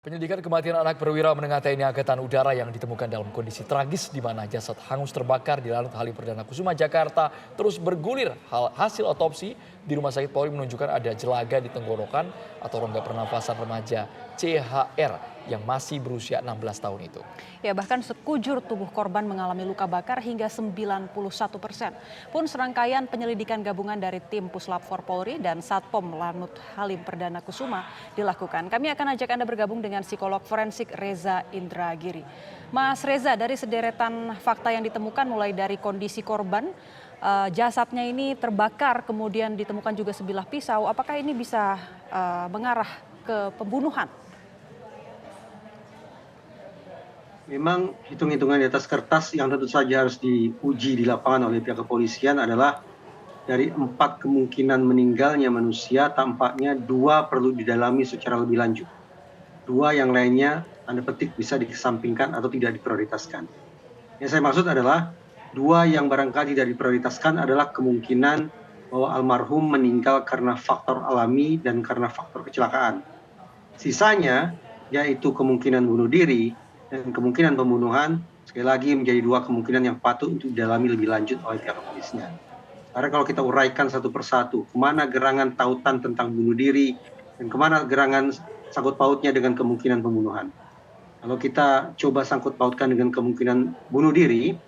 Penyelidikan kematian anak perwira menengah TNI Angkatan Udara yang ditemukan dalam kondisi tragis di mana jasad hangus terbakar di Lanut Halim Perdana Kusuma, Jakarta terus bergulir. Hasil otopsi di Rumah Sakit Polri menunjukkan ada jelaga di tenggorokan atau rongga pernafasan remaja CHR yang masih berusia 16 tahun itu. Ya, bahkan sekujur tubuh korban mengalami luka bakar hingga 91%. Pun serangkaian penyelidikan gabungan dari tim Puslap 4 Polri dan Satpom Lanut Halim Perdana Kusuma dilakukan. Kami akan ajak Anda bergabung dengan psikolog forensik Reza Indragiri. Mas Reza, dari sederetan fakta yang ditemukan mulai dari kondisi korban, jasadnya ini terbakar, kemudian ditemukan juga sebilah pisau, apakah ini bisa mengarah ke pembunuhan? Memang hitung-hitungan di atas kertas yang tentu saja harus diuji di lapangan oleh pihak kepolisian adalah dari 4 kemungkinan meninggalnya manusia, tampaknya 2 perlu didalami secara lebih lanjut. 2 yang lainnya tanda petik bisa dikesampingkan atau tidak diprioritaskan. Yang saya maksud adalah 2 yang barangkali tidak diprioritaskan adalah kemungkinan bahwa almarhum meninggal karena faktor alami dan karena faktor kecelakaan. Sisanya yaitu kemungkinan bunuh diri dan kemungkinan pembunuhan, sekali lagi menjadi 2 kemungkinan yang patut untuk didalami lebih lanjut oleh pihak kepolisian. Karena kalau kita uraikan satu persatu, kemana gerangan tautan tentang bunuh diri dan kemana gerangan sangkut pautnya dengan kemungkinan pembunuhan. Kalau kita coba sangkut pautkan dengan kemungkinan bunuh diri,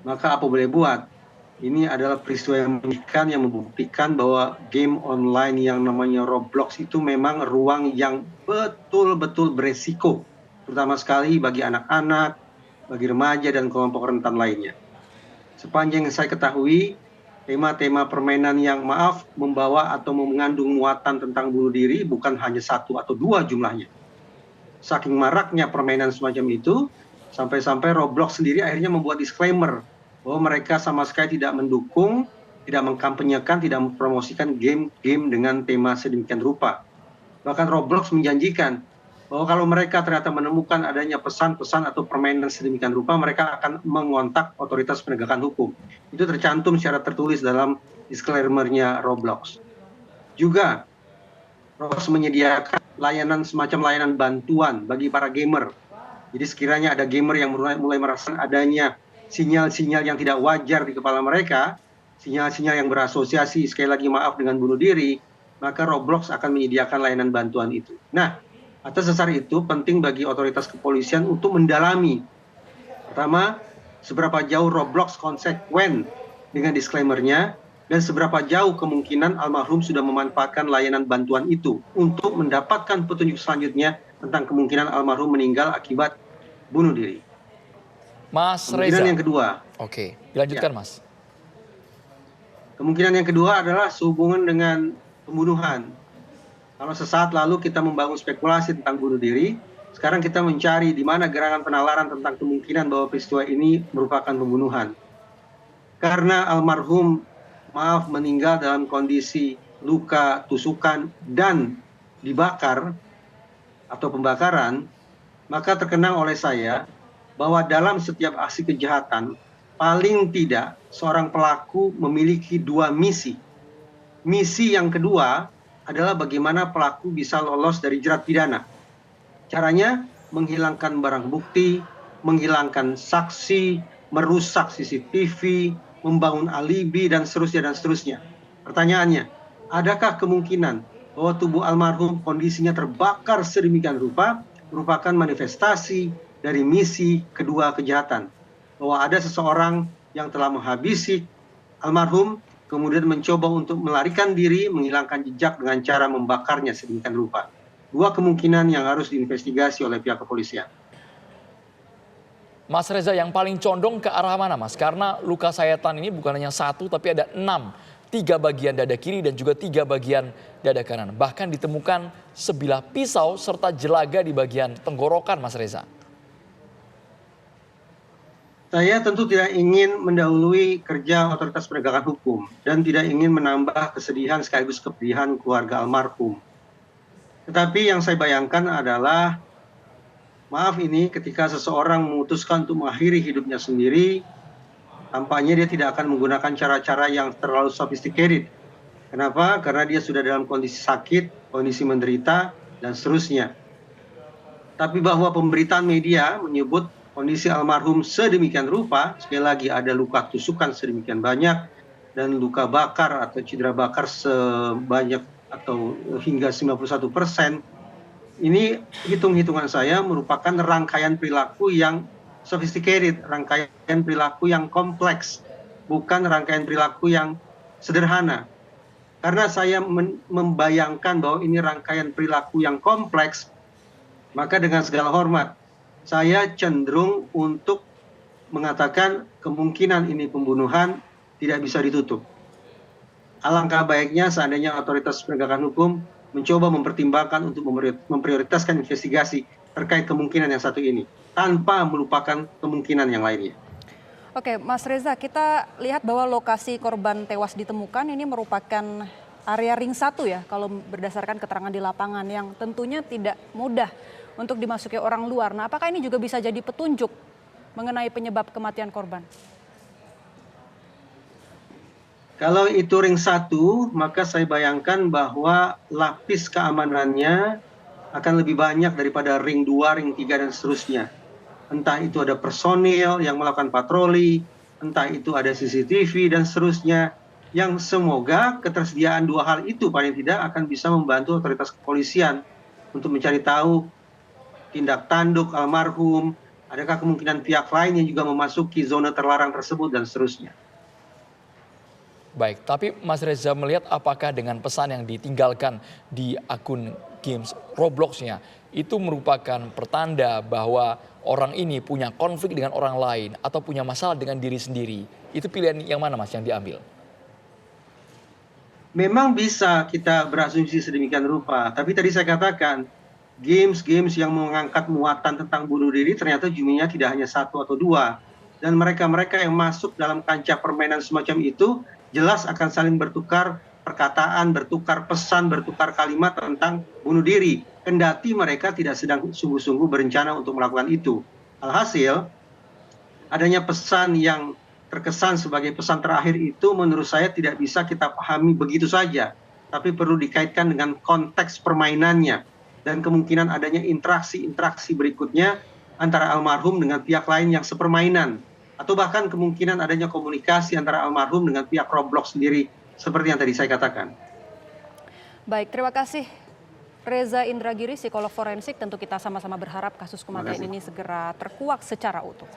maka apa boleh buat? Ini adalah peristiwa yang menyedihkan yang membuktikan bahwa game online yang namanya Roblox itu memang ruang yang betul-betul beresiko, terutama sekali bagi anak-anak, bagi remaja dan kelompok rentan lainnya. Sepanjang yang saya ketahui, tema-tema permainan yang membawa atau mengandung muatan tentang bunuh diri bukan hanya 1 atau 2 jumlahnya. Saking maraknya permainan semacam itu, sampai-sampai Roblox sendiri akhirnya membuat disclaimer bahwa mereka sama sekali tidak mendukung, tidak mengkampanyekan, tidak mempromosikan game-game dengan tema sedemikian rupa. Bahkan Roblox menjanjikan bahwa kalau mereka ternyata menemukan adanya pesan-pesan atau permainan sedemikian rupa, mereka akan mengontak otoritas penegakan hukum. Itu tercantum secara tertulis dalam disclaimer-nya Roblox. Juga, Roblox menyediakan semacam layanan bantuan bagi para gamer. Jadi sekiranya ada gamer yang mulai merasakan adanya sinyal-sinyal yang tidak wajar di kepala mereka, sinyal-sinyal yang berasosiasi sekali lagi dengan bunuh diri, maka Roblox akan menyediakan layanan bantuan itu. Nah, atas dasar itu penting bagi otoritas kepolisian untuk mendalami, pertama, seberapa jauh Roblox konsekuen dengan disclaimer-nya dan seberapa jauh kemungkinan almarhum sudah memanfaatkan layanan bantuan itu untuk mendapatkan petunjuk selanjutnya tentang kemungkinan almarhum meninggal akibat bunuh diri. Mas Kemungkinan Reza. yang kedua. Oke, dilanjutkan Ya. Mas. Kemungkinan yang kedua adalah sehubungan dengan pembunuhan. Kalau sesaat lalu kita membangun spekulasi tentang bunuh diri, sekarang kita mencari di mana gerangan penalaran tentang kemungkinan bahwa peristiwa ini merupakan pembunuhan. Karena almarhum meninggal dalam kondisi luka tusukan dan dibakar atau pembakaran, maka terkenang oleh saya bahwa dalam setiap aksi kejahatan, paling tidak seorang pelaku memiliki 2 misi. Misi yang kedua adalah bagaimana pelaku bisa lolos dari jerat pidana. Caranya menghilangkan barang bukti, menghilangkan saksi, merusak CCTV, membangun alibi, dan seterusnya. Pertanyaannya, adakah kemungkinan bahwa tubuh almarhum kondisinya terbakar sedemikian rupa merupakan manifestasi dari misi kedua kejahatan? Bahwa ada seseorang yang telah menghabisi almarhum, kemudian mencoba untuk melarikan diri, menghilangkan jejak dengan cara membakarnya sedemikian rupa. 2 kemungkinan yang harus diinvestigasi oleh pihak kepolisian. Mas Reza, yang paling condong ke arah mana Mas? Karena luka sayatan ini bukan hanya 1 tapi ada 6. 3 bagian dada kiri dan juga 3 bagian dada kanan. Bahkan ditemukan sebilah pisau serta jelaga di bagian tenggorokan Mas Reza. Saya tentu tidak ingin mendahului kerja otoritas penegakan hukum dan tidak ingin menambah kesedihan sekaligus kepedihan keluarga almarhum. Tetapi yang saya bayangkan adalah, ini ketika seseorang memutuskan untuk mengakhiri hidupnya sendiri, tampaknya dia tidak akan menggunakan cara-cara yang terlalu sophisticated. Kenapa? Karena dia sudah dalam kondisi sakit, kondisi menderita, dan seterusnya. Tapi bahwa pemberitaan media menyebut kondisi almarhum sedemikian rupa, sekali lagi ada luka tusukan sedemikian banyak, dan luka bakar atau cedera bakar sebanyak atau hingga 91%, ini hitung-hitungan saya merupakan rangkaian perilaku yang sophisticated, rangkaian perilaku yang kompleks, bukan rangkaian perilaku yang sederhana. Karena saya membayangkan bahwa ini rangkaian perilaku yang kompleks, maka dengan segala hormat, saya cenderung untuk mengatakan kemungkinan ini pembunuhan tidak bisa ditutup. Alangkah baiknya seandainya otoritas penegakan hukum mencoba mempertimbangkan untuk memprioritaskan investigasi terkait kemungkinan yang satu ini, tanpa melupakan kemungkinan yang lainnya. Oke, Mas Reza, kita lihat bahwa lokasi korban tewas ditemukan ini merupakan area ring 1 ya, kalau berdasarkan keterangan di lapangan yang tentunya tidak mudah untuk dimasuki orang luar. Nah, apakah ini juga bisa jadi petunjuk mengenai penyebab kematian korban? Kalau itu ring 1, maka saya bayangkan bahwa lapis keamanannya akan lebih banyak daripada ring 2, ring 3, dan seterusnya. Entah itu ada personil yang melakukan patroli, entah itu ada CCTV, dan seterusnya. Yang semoga ketersediaan dua hal itu paling tidak akan bisa membantu otoritas kepolisian untuk mencari tahu tindak tanduk almarhum, adakah kemungkinan pihak lain yang juga memasuki zona terlarang tersebut, dan seterusnya. Baik, tapi Mas Reza melihat apakah dengan pesan yang ditinggalkan di akun games Roblox-nya itu merupakan pertanda bahwa orang ini punya konflik dengan orang lain atau punya masalah dengan diri sendiri. Itu pilihan yang mana Mas yang diambil? Memang bisa kita berasumsi sedemikian rupa, tapi tadi saya katakan games-games yang mengangkat muatan tentang bunuh diri ternyata jumlahnya tidak hanya 1 atau 2. Dan mereka-mereka yang masuk dalam kancah permainan semacam itu jelas akan saling bertukar perkataan, bertukar pesan, bertukar kalimat tentang bunuh diri. Kendati mereka tidak sedang sungguh-sungguh berencana untuk melakukan itu. Alhasil, adanya pesan yang terkesan sebagai pesan terakhir itu menurut saya tidak bisa kita pahami begitu saja. Tapi perlu dikaitkan dengan konteks permainannya. Dan kemungkinan adanya interaksi-interaksi berikutnya antara almarhum dengan pihak lain yang sepermainan. Atau bahkan kemungkinan adanya komunikasi antara almarhum dengan pihak Roblox sendiri, seperti yang tadi saya katakan. Baik, terima kasih Reza Indragiri, psikolog forensik. Tentu kita sama-sama berharap kasus kematian ini segera terkuak secara utuh.